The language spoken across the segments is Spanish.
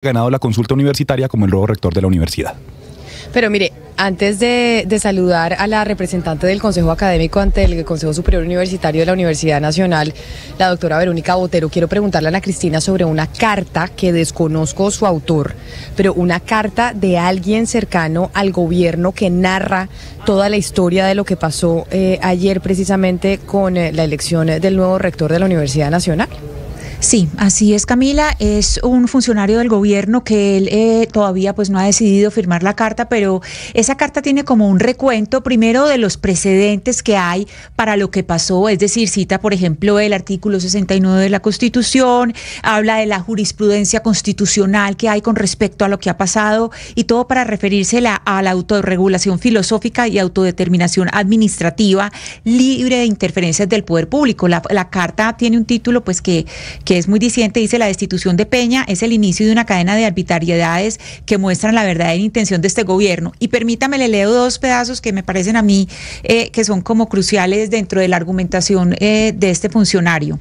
ganado la consulta universitaria como el nuevo rector de la universidad. Pero mire, antes de saludar a la representante del Consejo Académico ante el Consejo Superior Universitario de la Universidad Nacional, la doctora Verónica Botero, quiero preguntarle a Ana Cristina sobre una carta que desconozco su autor, pero una carta de alguien cercano al gobierno que narra toda la historia de lo que pasó ayer precisamente con la elección del nuevo rector de la Universidad Nacional. Sí, así es, Camila. Es un funcionario del gobierno que él todavía pues no ha decidido firmar la carta, pero esa carta tiene como un recuento primero de los precedentes que hay para lo que pasó, es decir, cita por ejemplo el artículo 69 de la Constitución, habla de la jurisprudencia constitucional que hay con respecto a lo que ha pasado y todo para referirse a la autorregulación filosófica y autodeterminación administrativa libre de interferencias del poder público. La carta tiene un título pues que es muy diciente, dice: la destitución de Peña es el inicio de una cadena de arbitrariedades que muestran la verdadera intención de este gobierno. Y permítame, le leo dos pedazos que me parecen a mí que son como cruciales dentro de la argumentación de este funcionario.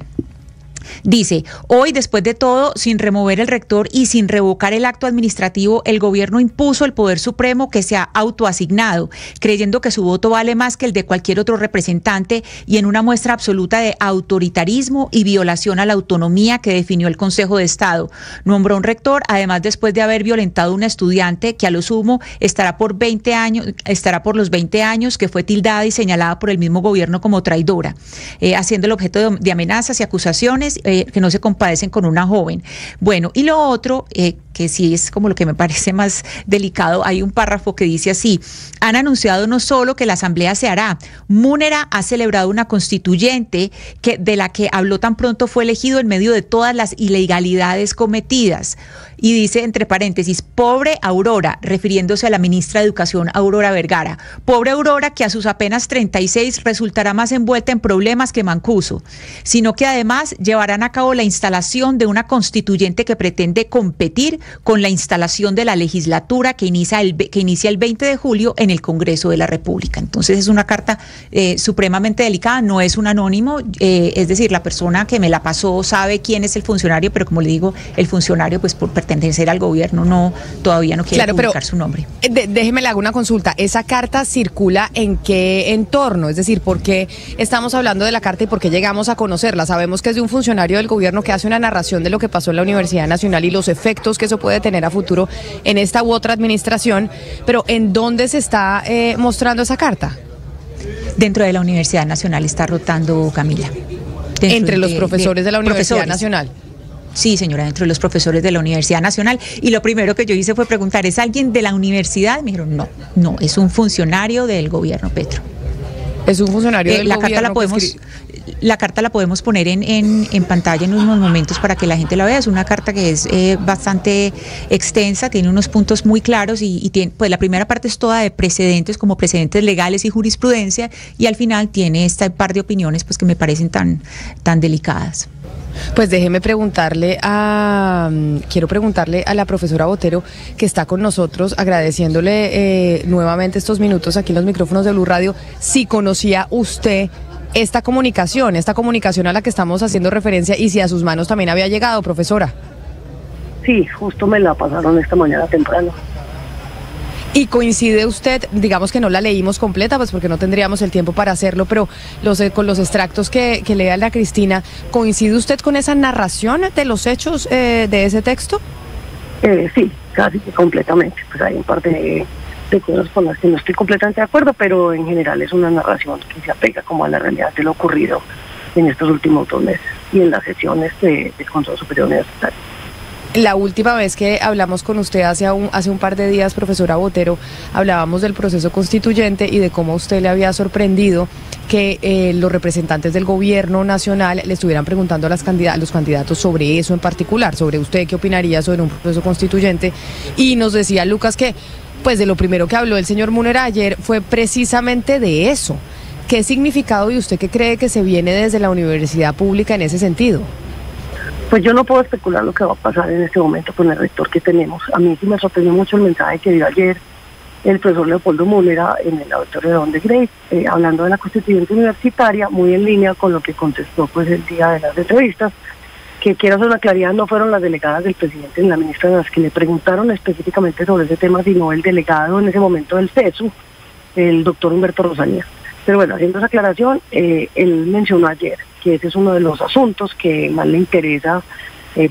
Dice: hoy, después de todo, sin remover el rector y sin revocar el acto administrativo, el gobierno impuso el poder supremo que se ha autoasignado, creyendo que su voto vale más que el de cualquier otro representante y en una muestra absoluta de autoritarismo y violación a la autonomía que definió el Consejo de Estado. Nombró un rector, además después de haber violentado a una estudiante que a lo sumo estará por los 20 años, que fue tildada y señalada por el mismo gobierno como traidora, haciendo el objeto de amenazas y acusaciones que no se compadecen con una joven. Bueno, y lo otro, que sí es como lo que me parece más delicado, hay un párrafo que dice así: han anunciado no solo que la asamblea se hará, Múnera ha celebrado una constituyente de la que habló tan pronto fue elegido en medio de todas las ilegalidades cometidas. Y dice entre paréntesis: pobre Aurora, refiriéndose a la ministra de Educación, Aurora Vergara. Pobre Aurora, que a sus apenas 36 resultará más envuelta en problemas que Mancuso, sino que además llevarán a cabo la instalación de una constituyente que pretende competir con la instalación de la legislatura que inicia el 20 de julio en el Congreso de la República. Entonces es una carta supremamente delicada, no es un anónimo, es decir, la persona que me la pasó sabe quién es el funcionario, pero como le digo, el funcionario pues por pertenecer al gobierno todavía no quiere publicar su nombre. Déjeme le hago una consulta. ¿Esa carta circula en qué entorno? Es decir, ¿por qué estamos hablando de la carta y por qué llegamos a conocerla? Sabemos que es de un funcionario del gobierno que hace una narración de lo que pasó en la Universidad Nacional y los efectos que eso puede tener a futuro en esta u otra administración, pero ¿en dónde se está mostrando esa carta? Dentro de la Universidad Nacional está rotando, Camila. Entre los profesores de la Universidad Nacional. Sí, señora, dentro de los profesores de la Universidad Nacional. Y lo primero que yo hice fue preguntar: ¿es alguien de la universidad? Me dijeron, no, es un funcionario del gobierno, Petro. Es un funcionario del gobierno. La carta la podemos poner en pantalla en unos momentos para que la gente la vea. Es una carta que es bastante extensa, tiene unos puntos muy claros y tiene, pues la primera parte es toda de precedentes, como precedentes legales y jurisprudencia, y al final tiene este par de opiniones pues que me parecen tan delicadas. Pues déjeme quiero preguntarle a la profesora Botero, que está con nosotros, agradeciéndole nuevamente estos minutos aquí en los micrófonos de Blue Radio, si conocía usted esta comunicación a la que estamos haciendo referencia y si a sus manos también había llegado, profesora. Sí, justo me la pasaron esta mañana temprano. ¿Y coincide usted, digamos que no la leímos completa, pues porque no tendríamos el tiempo para hacerlo, pero con los extractos que lea Ana Cristina, ¿coincide usted con esa narración de los hechos de ese texto? Sí, casi que completamente. Pues hay un par de cosas con las que no estoy completamente de acuerdo, pero en general es una narración que se apega como a la realidad de lo ocurrido en estos últimos 2 meses y en las sesiones del Consejo Superior Universitario. La última vez que hablamos con usted hace un par de días, profesora Botero, hablábamos del proceso constituyente y de cómo a usted le había sorprendido que los representantes del gobierno nacional le estuvieran preguntando a los candidatos sobre eso en particular, sobre usted qué opinaría sobre un proceso constituyente, y nos decía Lucas que pues de lo primero que habló el señor Múnera ayer fue precisamente de eso. ¿Qué significado y usted qué cree que se viene desde la universidad pública en ese sentido? Pues yo no puedo especular lo que va a pasar en este momento con el rector que tenemos. A mí sí me sorprendió mucho el mensaje que dio ayer el profesor Leopoldo Múnera en el auditorio de Don de Grey, hablando de la constituyente universitaria, muy en línea con lo que contestó pues el día de las entrevistas, que quiero hacer una claridad, no fueron las delegadas del presidente ni la ministra las que le preguntaron específicamente sobre ese tema, sino el delegado en ese momento del CESU, el doctor Humberto Rosalía. Pero bueno, haciendo esa aclaración, él mencionó ayer que ese es uno de los asuntos que más le interesa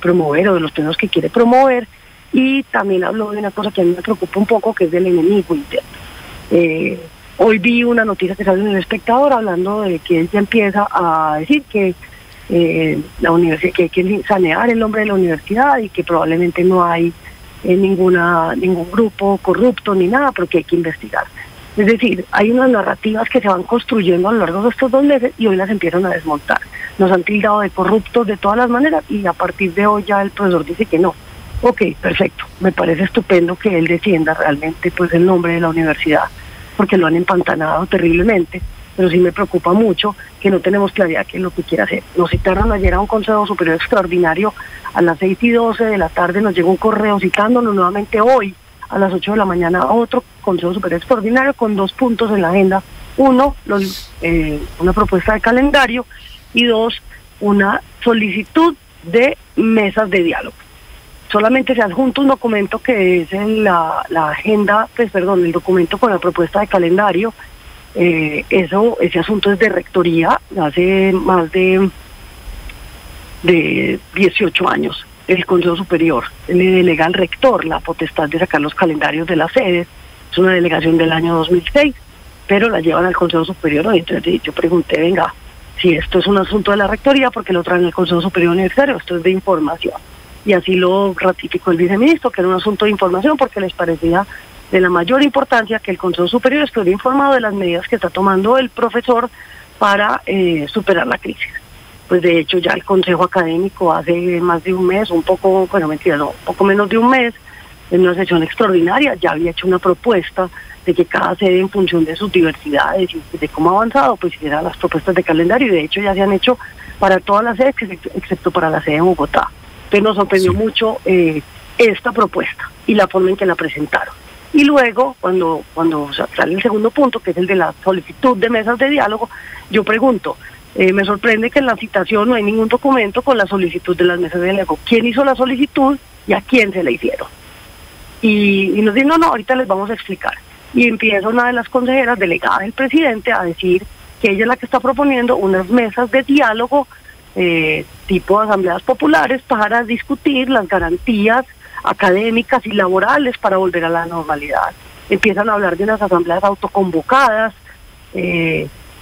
promover, o de los temas que quiere promover, y también habló de una cosa que a mí me preocupa un poco, que es del enemigo interno. Hoy vi una noticia que sale en El Espectador hablando de que él ya empieza a decir que la universidad, que hay que sanear el nombre de la universidad y que probablemente no hay ningún grupo corrupto ni nada, pero que hay que investigar. Es decir, hay unas narrativas que se van construyendo a lo largo de estos 2 meses y hoy las empiezan a desmontar. Nos han tildado de corruptos de todas las maneras y a partir de hoy ya el profesor dice que no. Ok, perfecto. Me parece estupendo que él defienda realmente pues el nombre de la universidad, porque lo han empantanado terriblemente, pero sí me preocupa mucho que no tenemos claridad qué es lo que quiere hacer. Nos citaron ayer a un Consejo Superior Extraordinario a las 6:12 de la tarde, nos llegó un correo citándonos nuevamente hoy a las 8 de la mañana a otro Consejo Superior Extraordinario con 2 puntos en la agenda. 1, una propuesta de calendario, y 2, una solicitud de mesas de diálogo. Solamente se adjunta un documento que es en la agenda, el documento con la propuesta de calendario. Ese asunto es de rectoría, hace más de 18 años. El Consejo Superior le delega al rector la potestad de sacar los calendarios de las sedes. Es una delegación del año 2006, pero la llevan al Consejo Superior. Entonces yo pregunté, venga, si esto es un asunto de la rectoría, ¿por qué lo traen al Consejo Superior Universitario? Esto es de información. Y así lo ratificó el viceministro, que era un asunto de información, porque les parecía de la mayor importancia que el Consejo Superior estuviera informado de las medidas que está tomando el profesor para superar la crisis. Pues de hecho ya el Consejo Académico hace más de un mes, un poco menos de un mes, en una sesión extraordinaria, ya había hecho una propuesta de que cada sede, en función de sus diversidades y de cómo ha avanzado, pues hiciera las propuestas de calendario, y de hecho ya se han hecho para todas las sedes, excepto para la sede de Bogotá. Pero nos sorprendió mucho esta propuesta y la forma en que la presentaron. Y luego, cuando sale el segundo punto, que es el de la solicitud de mesas de diálogo, yo pregunto, me sorprende que en la citación no hay ningún documento con la solicitud de las mesas de diálogo. ¿Quién hizo la solicitud y a quién se la hicieron? Y nos dicen, no, ahorita les vamos a explicar. Y empieza una de las consejeras delegada del presidente a decir que ella es la que está proponiendo unas mesas de diálogo tipo asambleas populares para discutir las garantías académicas y laborales para volver a la normalidad. Empiezan a hablar de unas asambleas autoconvocadas,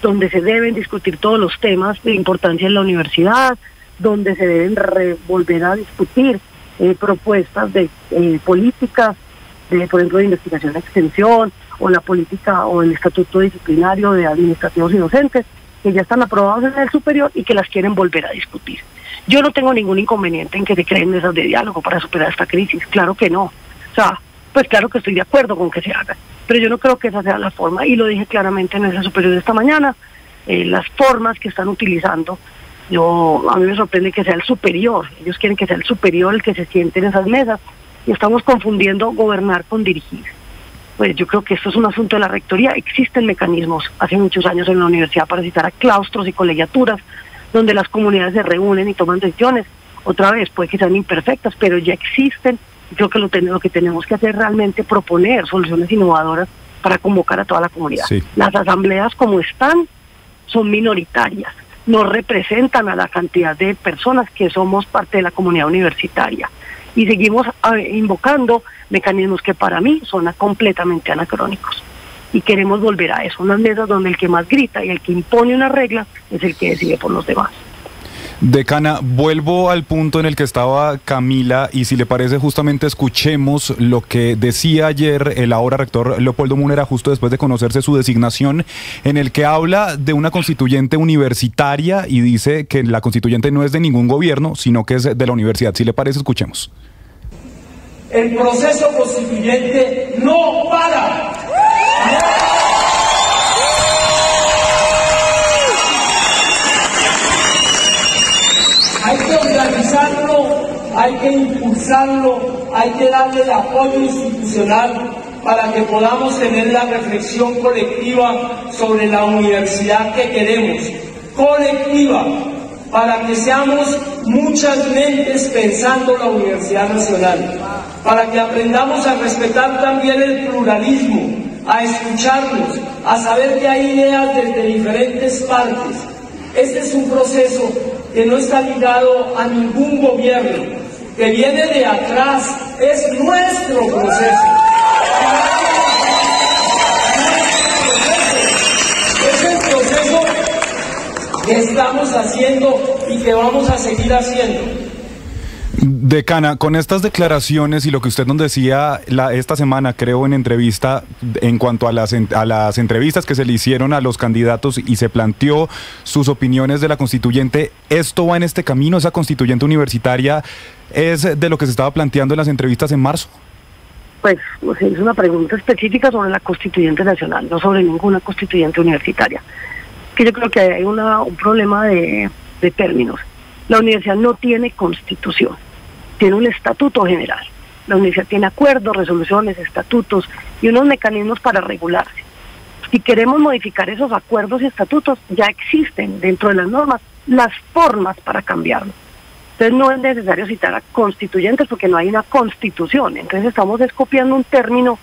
donde se deben discutir todos los temas de importancia en la universidad, donde se deben volver a discutir propuestas de políticas, por ejemplo, de investigación y extensión, o la política o el estatuto disciplinario de administrativos y docentes, que ya están aprobados en el superior y que las quieren volver a discutir. Yo no tengo ningún inconveniente en que se creen mesas de diálogo para superar esta crisis, claro que no. O sea, pues claro que estoy de acuerdo con que se haga, pero yo no creo que esa sea la forma, y lo dije claramente en ese superior de esta mañana. Las formas que están utilizando, a mí me sorprende que sea el superior, ellos quieren que sea el superior el que se siente en esas mesas, y estamos confundiendo gobernar con dirigir. Pues yo creo que esto es un asunto de la rectoría. Existen mecanismos hace muchos años en la universidad para citar a claustros y colegiaturas, donde las comunidades se reúnen y toman decisiones. Otra vez, puede que sean imperfectas, pero ya existen. Y creo que lo que tenemos que hacer es realmente proponer soluciones innovadoras para convocar a toda la comunidad. Sí. Las asambleas como están son minoritarias, no representan a la cantidad de personas que somos parte de la comunidad universitaria. Y seguimos invocando mecanismos que para mí son completamente anacrónicos. Y queremos volver a eso, unas mesas donde el que más grita y el que impone una regla es el que decide por los demás. Decana, vuelvo al punto en el que estaba Camila, y si le parece justamente escuchemos lo que decía ayer el ahora rector Leopoldo Múnera justo después de conocerse su designación, en el que habla de una constituyente universitaria y dice que la constituyente no es de ningún gobierno, sino que es de la universidad. Si le parece, escuchemos. El proceso constituyente no para. Hay que organizarlo, hay que impulsarlo, hay que darle el apoyo institucional para que podamos tener la reflexión colectiva sobre la universidad que queremos, colectiva, para que seamos muchas mentes pensando la Universidad Nacional, para que aprendamos a respetar también el pluralismo, a escucharnos, a saber que hay ideas desde diferentes partes. Este es un proceso que no está ligado a ningún gobierno, que viene de atrás, es nuestro proceso. Es el proceso que estamos haciendo y que vamos a seguir haciendo. Decana, con estas declaraciones y lo que usted nos decía esta semana, creo, en entrevista, en cuanto a las entrevistas que se le hicieron a los candidatos y se planteó sus opiniones de la constituyente, ¿esto va en este camino? ¿Esa constituyente universitaria es de lo que se estaba planteando en las entrevistas en marzo? Pues es una pregunta específica sobre la constituyente nacional, no sobre ninguna constituyente universitaria. Que yo creo que hay un problema de términos. La universidad no tiene constitución, tiene un estatuto general. La universidad tiene acuerdos, resoluciones, estatutos y unos mecanismos para regularse. Si queremos modificar esos acuerdos y estatutos, ya existen dentro de las normas las formas para cambiarlo. Entonces no es necesario citar a constituyentes porque no hay una constitución. Entonces estamos copiando un término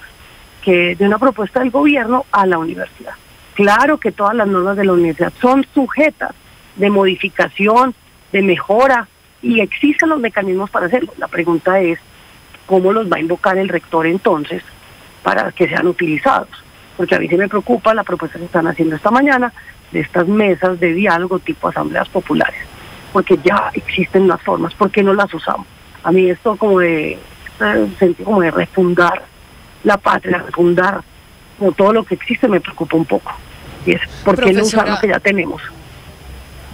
que de una propuesta del gobierno a la universidad. Claro que todas las normas de la universidad son sujetas de modificación, de mejora, y existen los mecanismos para hacerlo. La pregunta es, ¿cómo los va a invocar el rector entonces para que sean utilizados? Porque a mí sí me preocupa la propuesta que están haciendo esta mañana de estas mesas de diálogo tipo asambleas populares, porque ya existen las formas, ¿por qué no las usamos? A mí esto como de refundar la patria, refundar como todo lo que existe me preocupa un poco. Y es, ¿por qué no usar lo que ya tenemos?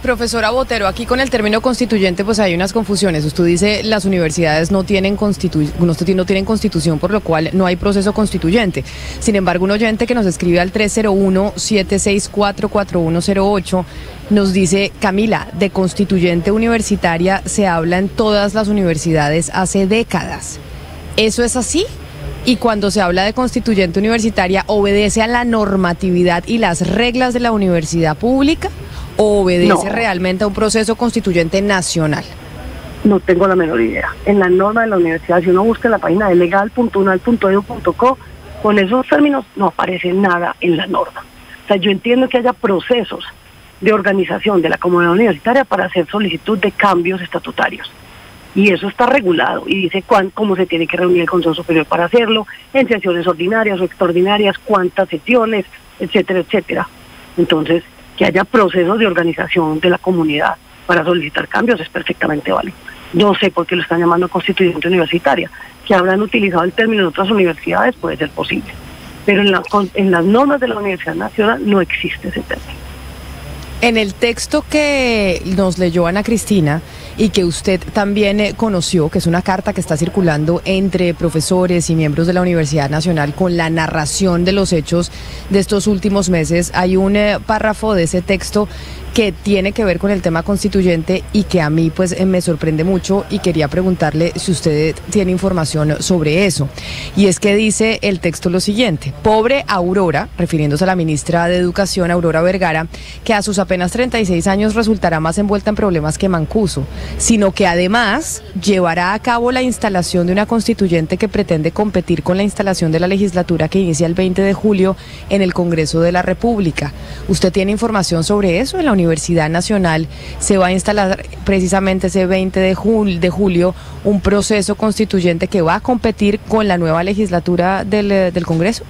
Profesora Botero, aquí con el término constituyente pues hay unas confusiones. Usted dice las universidades no tienen constitución, por lo cual no hay proceso constituyente. Sin embargo, un oyente que nos escribe al 301-764-4108 nos dice: Camila, de constituyente universitaria se habla en todas las universidades hace décadas. ¿Eso es así? Y cuando se habla de constituyente universitaria, ¿obedece a la normatividad y las reglas de la universidad pública o obedece realmente a un proceso constituyente nacional? No tengo la menor idea. En la norma de la universidad, si uno busca en la página de legal.unal.edu.co, con esos términos no aparece nada en la norma. O sea, yo entiendo que haya procesos de organización de la comunidad universitaria para hacer solicitud de cambios estatutarios. Y eso está regulado y dice cómo se tiene que reunir el Consejo Superior para hacerlo, en sesiones ordinarias o extraordinarias, cuántas sesiones, etcétera, etcétera. Entonces, que haya procesos de organización de la comunidad para solicitar cambios es perfectamente válido. No sé por qué lo están llamando constituyente universitaria. Que habrán utilizado el término en otras universidades puede ser posible. Pero en las normas de la Universidad Nacional no existe ese término. En el texto que nos leyó Ana Cristina y que usted también conoció, que es una carta que está circulando entre profesores y miembros de la Universidad Nacional con la narración de los hechos de estos últimos meses, hay un párrafo de ese texto que tiene que ver con el tema constituyente y que a mí pues me sorprende mucho y quería preguntarle si usted tiene información sobre eso. Y es que dice el texto lo siguiente: pobre Aurora, refiriéndose a la ministra de Educación, Aurora Vergara, que a sus apenas 36 años resultará más envuelta en problemas que Mancuso, sino que además llevará a cabo la instalación de una constituyente que pretende competir con la instalación de la legislatura que inicia el 20 de julio en el Congreso de la República. ¿Usted tiene información sobre eso? En la Universidad Nacional se va a instalar precisamente ese 20 de julio un proceso constituyente que va a competir con la nueva legislatura del Congreso.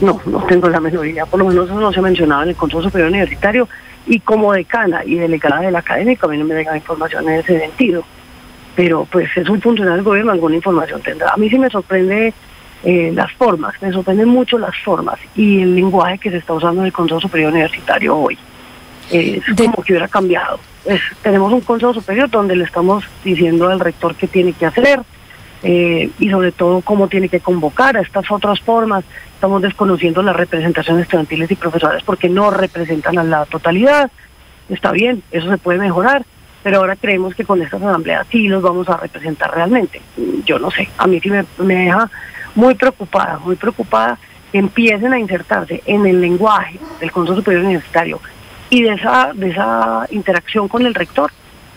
No tengo la menor idea, por lo menos eso no se ha mencionado en el Consejo Superior Universitario, y como decana y delegada del académico a mí no me llega información en ese sentido, pero pues es un funcionario del gobierno, alguna información tendrá. A mí sí me sorprende las formas, me sorprenden mucho las formas y el lenguaje que se está usando en el Consejo Superior Universitario hoy. Es como que hubiera cambiado. Tenemos un Consejo Superior donde le estamos diciendo al rector qué tiene que hacer y sobre todo cómo tiene que convocar a estas otras formas. Estamos desconociendo las representaciones estudiantiles y profesionales porque no representan a la totalidad. Está bien, eso se puede mejorar, pero ahora creemos que con estas asambleas sí los vamos a representar realmente. Yo no sé, a mí sí me deja muy preocupada que empiecen a insertarse en el lenguaje del Consejo Superior Universitario y de esa interacción con el rector,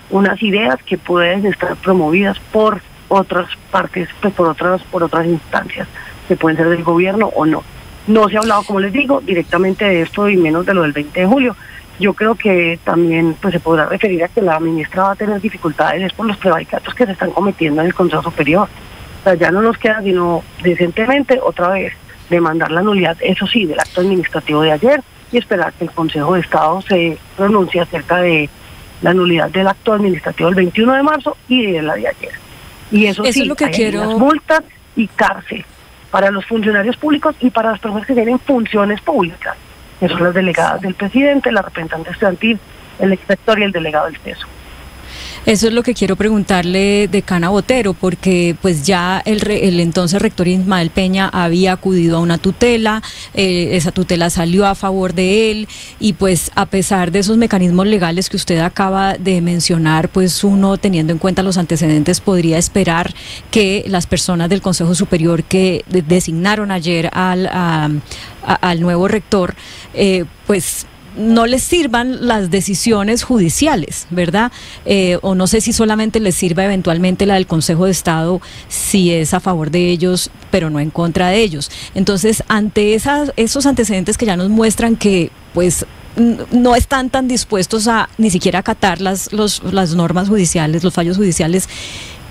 unas ideas que pueden estar promovidas por otras partes, pues por otras instancias, que pueden ser del gobierno o no. No se ha hablado, como les digo, directamente de esto y menos de lo del 20 de julio. Yo creo que también pues se podrá referir a que la ministra va a tener dificultades por los prevaricatos que se están cometiendo en el Consejo Superior. O sea, ya no nos queda sino decentemente otra vez demandar la nulidad, eso sí, del acto administrativo de ayer y esperar que el Consejo de Estado se pronuncie acerca de la nulidad del acto administrativo del 21 de marzo y de la de ayer. Y eso sí, es lo que quiero... las multas y cárcel para los funcionarios públicos y para las personas que tienen funciones públicas, que son las delegadas del presidente, la representante estudiantil, el exrector y el delegado del CESO. Eso es lo que quiero preguntarle, decana Botero, porque pues ya el entonces rector Ismael Peña había acudido a una tutela, esa tutela salió a favor de él y pues a pesar de esos mecanismos legales que usted acaba de mencionar, pues uno teniendo en cuenta los antecedentes podría esperar que las personas del Consejo Superior que designaron ayer al nuevo rector, pues no les sirvan las decisiones judiciales, ¿verdad? O no sé si solamente les sirva eventualmente la del Consejo de Estado si es a favor de ellos, pero no en contra de ellos. Entonces, ante esos antecedentes que ya nos muestran que, pues, no están tan dispuestos a ni siquiera acatar las normas judiciales, los fallos judiciales,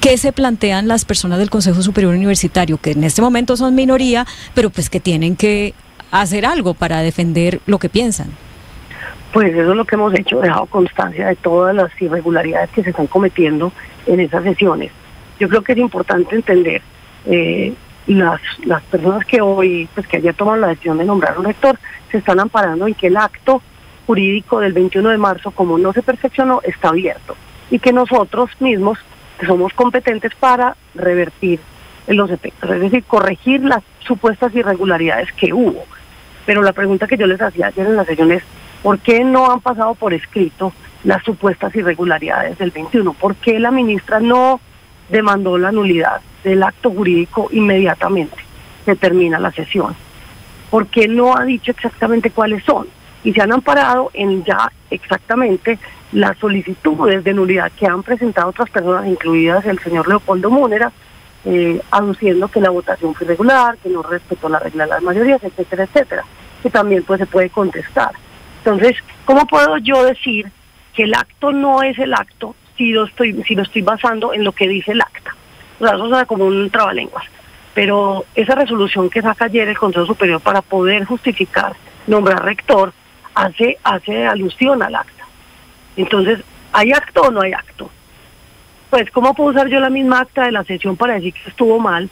¿qué se plantean las personas del Consejo Superior Universitario, que en este momento son minoría, pero pues que tienen que hacer algo para defender lo que piensan? Pues eso es lo que hemos hecho, dejado constancia de todas las irregularidades que se están cometiendo en esas sesiones. Yo creo que es importante entender las personas que hoy, pues que ayer toman la decisión de nombrar un rector, se están amparando en que el acto jurídico del 21 de marzo, como no se perfeccionó, está abierto. Y que nosotros mismos somos competentes para revertir los efectos, es decir, corregir las supuestas irregularidades que hubo. Pero la pregunta que yo les hacía ayer en la sesión es, ¿por qué no han pasado por escrito las supuestas irregularidades del 21? ¿Por qué la ministra no demandó la nulidad del acto jurídico inmediatamente que termina la sesión? ¿Por qué no ha dicho exactamente cuáles son? Y se han amparado en ya exactamente las solicitudes de nulidad que han presentado otras personas, incluidas el señor Leopoldo Múnera, aduciendo que la votación fue irregular, que no respetó la regla de las mayorías, etcétera, etcétera, que también pues se puede contestar. Entonces, ¿cómo puedo yo decir que el acto no es el acto si lo estoy basando en lo que dice el acta? O sea, eso suena como un trabalenguas. Pero esa resolución que saca ayer el Consejo Superior para poder justificar nombrar rector hace alusión al acta. Entonces, ¿hay acto o no hay acto? Pues, ¿cómo puedo usar yo la misma acta de la sesión para decir que estuvo mal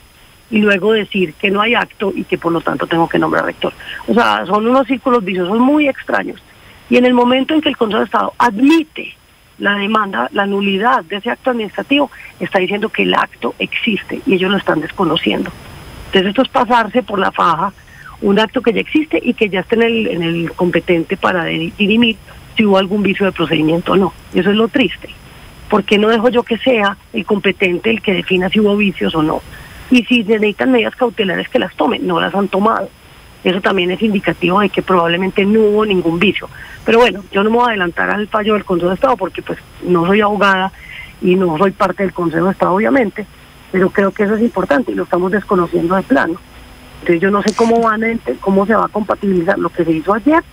y luego decir que no hay acto y que por lo tanto tengo que nombrar rector? O sea, son unos círculos viciosos muy extraños. Y en el momento en que el Consejo de Estado admite la demanda, la nulidad de ese acto administrativo, está diciendo que el acto existe y ellos lo están desconociendo. Entonces esto es pasarse por la faja un acto que ya existe y que ya está en el competente para dirimir si hubo algún vicio de procedimiento o no. Eso es lo triste. ¿Por qué no dejo yo que sea el competente el que defina si hubo vicios o no? Y si necesitan medidas cautelares que las tomen, no las han tomado. Eso también es indicativo de que probablemente no hubo ningún vicio. Pero bueno, yo no me voy a adelantar al fallo del Consejo de Estado porque pues no soy abogada y no soy parte del Consejo de Estado obviamente, pero creo que eso es importante y lo estamos desconociendo de plano. Entonces yo no sé cómo se va a compatibilizar lo que se hizo ayer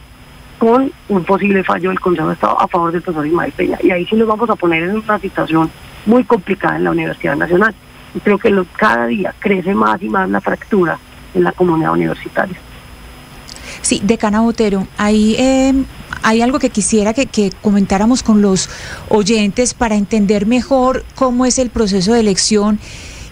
con un posible fallo del Consejo de Estado a favor del profesor Ismael Peña. Y ahí sí nos vamos a poner en una situación muy complicada en la Universidad Nacional. Y creo que cada día crece más y más la fractura en la comunidad universitaria. Sí, decana Botero, hay algo que quisiera que comentáramos con los oyentes para entender mejor cómo es el proceso de elección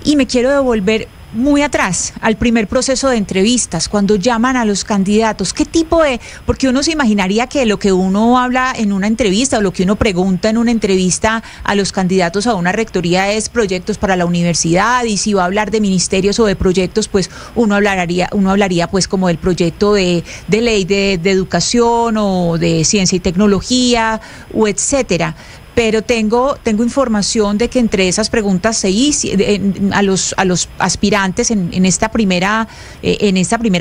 y me quiero devolver muy atrás, al primer proceso de entrevistas, cuando llaman a los candidatos, ¿qué tipo de...? Porque uno se imaginaría que lo que uno habla en una entrevista o lo que uno pregunta en una entrevista a los candidatos a una rectoría es proyectos para la universidad, y si va a hablar de ministerios o de proyectos, pues uno hablaría pues como del proyecto de ley de educación o de ciencia y tecnología o etcétera. pero tengo información de que entre esas preguntas a los aspirantes en esta primera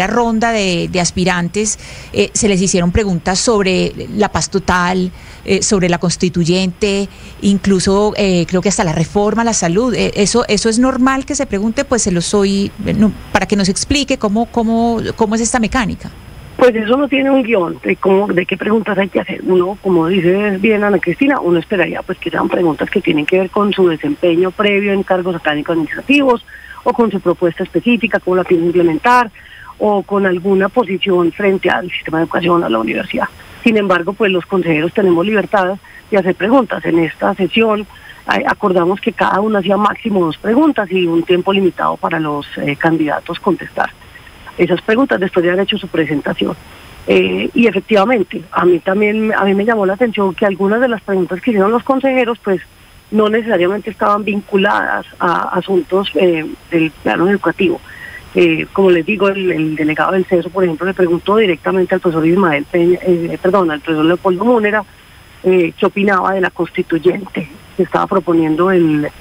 ronda de aspirantes se les hicieron preguntas sobre la paz total, sobre la constituyente, incluso creo que hasta la reforma a la salud. Eso es normal que se pregunte, pues se lo soy para que nos explique cómo es esta mecánica. Pues eso no tiene un guión de qué preguntas hay que hacer. Uno, como dice bien Ana Cristina, uno esperaría pues que sean preguntas que tienen que ver con su desempeño previo en cargos académicos administrativos, o con su propuesta específica, cómo la piensa implementar, o con alguna posición frente al sistema de educación, a la universidad. Sin embargo, pues los consejeros tenemos libertad de hacer preguntas. En esta sesión acordamos que cada uno hacía máximo 2 preguntas y un tiempo limitado para los candidatos contestar esas preguntas después de haber hecho su presentación. Y efectivamente, a mí me llamó la atención que algunas de las preguntas que hicieron los consejeros pues no necesariamente estaban vinculadas a asuntos del plano educativo. Como les digo, el delegado del CESO, por ejemplo, le preguntó directamente al profesor al profesor Leopoldo Múnera, qué opinaba de la constituyente que estaba proponiendo el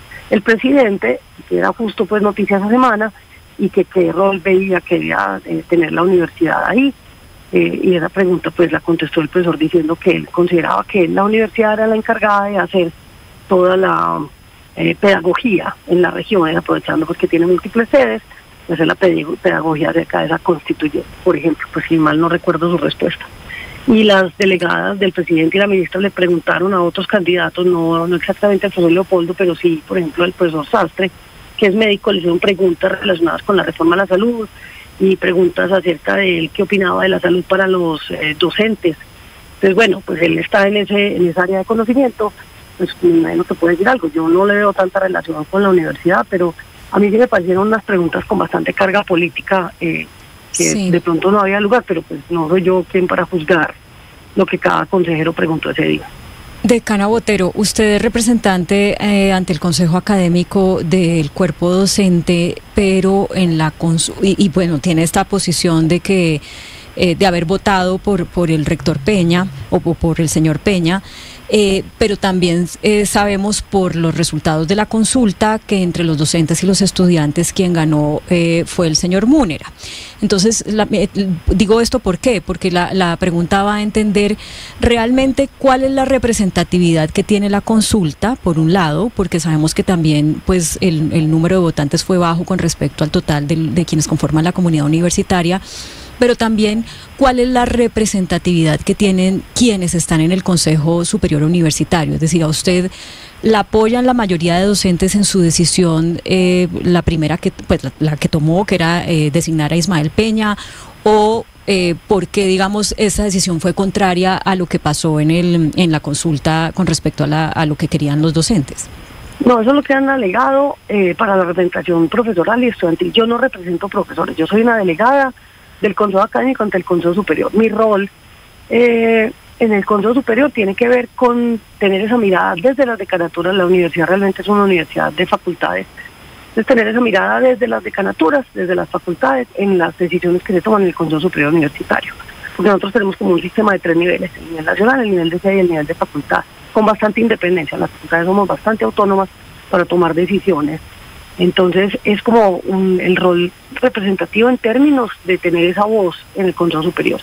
presidente, que era justo pues noticia esa semana, y que qué rol quería tener la universidad ahí. Y esa pregunta pues la contestó el profesor diciendo que él consideraba que la universidad era la encargada de hacer toda la pedagogía en la región, aprovechando porque tiene múltiples sedes, de hacer la pedagogía acerca de esa constituyente, por ejemplo, pues si mal no recuerdo su respuesta. Y las delegadas del presidente y la ministra le preguntaron a otros candidatos, no exactamente al profesor Leopoldo, pero sí, por ejemplo, al profesor Sastre, que es médico, le hicieron preguntas relacionadas con la reforma a la salud y preguntas acerca de él, qué opinaba de la salud para los docentes. Entonces, bueno, pues él está en esa área de conocimiento, pues me imagino que puede decir algo. Yo no le veo tanta relación con la universidad, pero a mí sí me parecieron unas preguntas con bastante carga política, que sí, de pronto no había lugar, pero pues no soy yo quien para juzgar lo que cada consejero preguntó ese día. Decana Botero, usted es representante ante el Consejo Académico del cuerpo docente, pero en la bueno, tiene esta posición de que de haber votado por el rector Peña o por el señor Peña, pero también sabemos por los resultados de la consulta que entre los docentes y los estudiantes quien ganó fue el señor Múnera. Entonces, digo esto ¿por qué? Porque la pregunta va a entender realmente cuál es la representatividad que tiene la consulta, por un lado, porque sabemos que también pues el número de votantes fue bajo con respecto al total de quienes conforman la comunidad universitaria, pero también cuál es la representatividad que tienen quienes están en el Consejo Superior Universitario. Es decir, a usted la apoyan la mayoría de docentes en su decisión, la primera la que tomó, que era designar a Ismael Peña, o porque, digamos, esa decisión fue contraria a lo que pasó en la consulta con respecto a lo que querían los docentes. No, eso es lo que han alegado para la representación profesoral y estudiantil. Yo no represento profesores, yo soy una delegada del Consejo Académico ante el Consejo Superior. Mi rol en el Consejo Superior tiene que ver con tener esa mirada desde las decanaturas. La universidad realmente es una universidad de facultades. Entonces, tener esa mirada desde las decanaturas, desde las facultades, en las decisiones que se toman en el Consejo Superior Universitario. Porque nosotros tenemos como un sistema de 3 niveles, el nivel nacional, el nivel de sede y el nivel de facultad, con bastante independencia. Las facultades somos bastante autónomas para tomar decisiones. Entonces es como el rol representativo en términos de tener esa voz en el Consejo Superior.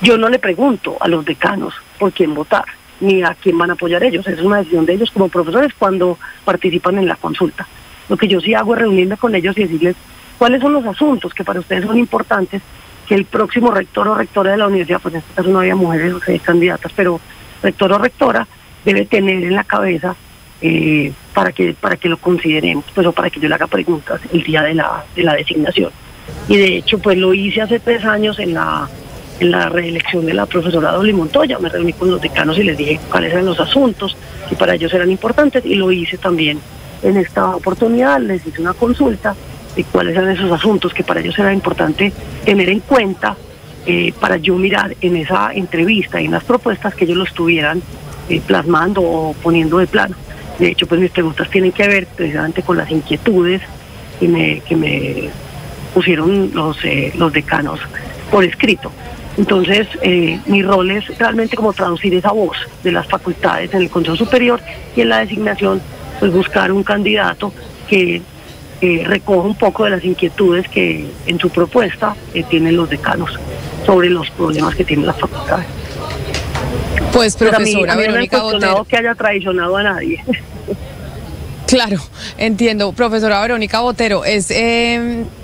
Yo no le pregunto a los decanos por quién votar, ni a quién van a apoyar ellos. Esa es una decisión de ellos como profesores cuando participan en la consulta. Lo que yo sí hago es reunirme con ellos y decirles cuáles son los asuntos que para ustedes son importantes, que el próximo rector o rectora de la universidad, pues en este caso no había mujeres candidatas, pero rector o rectora debe tener en la cabeza para que lo consideremos, pues, o para que yo le haga preguntas el día de la designación. Y de hecho pues lo hice hace 3 años en la reelección de la profesora Dolly Montoya. Me reuní con los decanos y les dije cuáles eran los asuntos que para ellos eran importantes, y lo hice también en esta oportunidad. Les hice una consulta de cuáles eran esos asuntos que para ellos era importante tener en cuenta para yo mirar en esa entrevista y en las propuestas que ellos lo estuvieran plasmando o poniendo de plano. De hecho, pues mis preguntas tienen que ver precisamente con las inquietudes que me pusieron los decanos por escrito. Entonces, mi rol es realmente como traducir esa voz de las facultades en el Consejo Superior y en la designación, pues buscar un candidato que recoja un poco de las inquietudes que en su propuesta tienen los decanos sobre los problemas que tienen las facultades. Pues profesora a mí Verónica no me ha cuestionado Botero. que haya traicionado a nadie. Claro, entiendo. Profesora Verónica Botero, es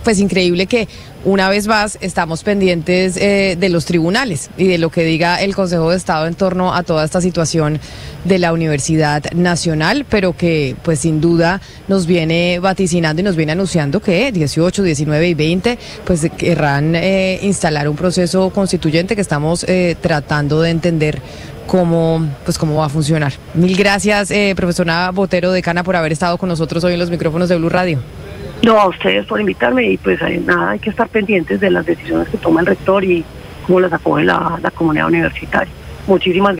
pues increíble que una vez más estamos pendientes de los tribunales y de lo que diga el Consejo de Estado en torno a toda esta situación de la Universidad Nacional, pero que pues sin duda nos viene vaticinando y nos viene anunciando que 18, 19 y 20 pues querrán instalar un proceso constituyente que estamos tratando de entender cómo va a funcionar. Mil gracias, profesora Botero, decana, por haber estado con nosotros hoy en los micrófonos de Blue Radio. No, a ustedes por invitarme y pues nada, hay que estar pendientes de las decisiones que toma el rector y cómo las acoge la comunidad universitaria. Muchísimas gracias.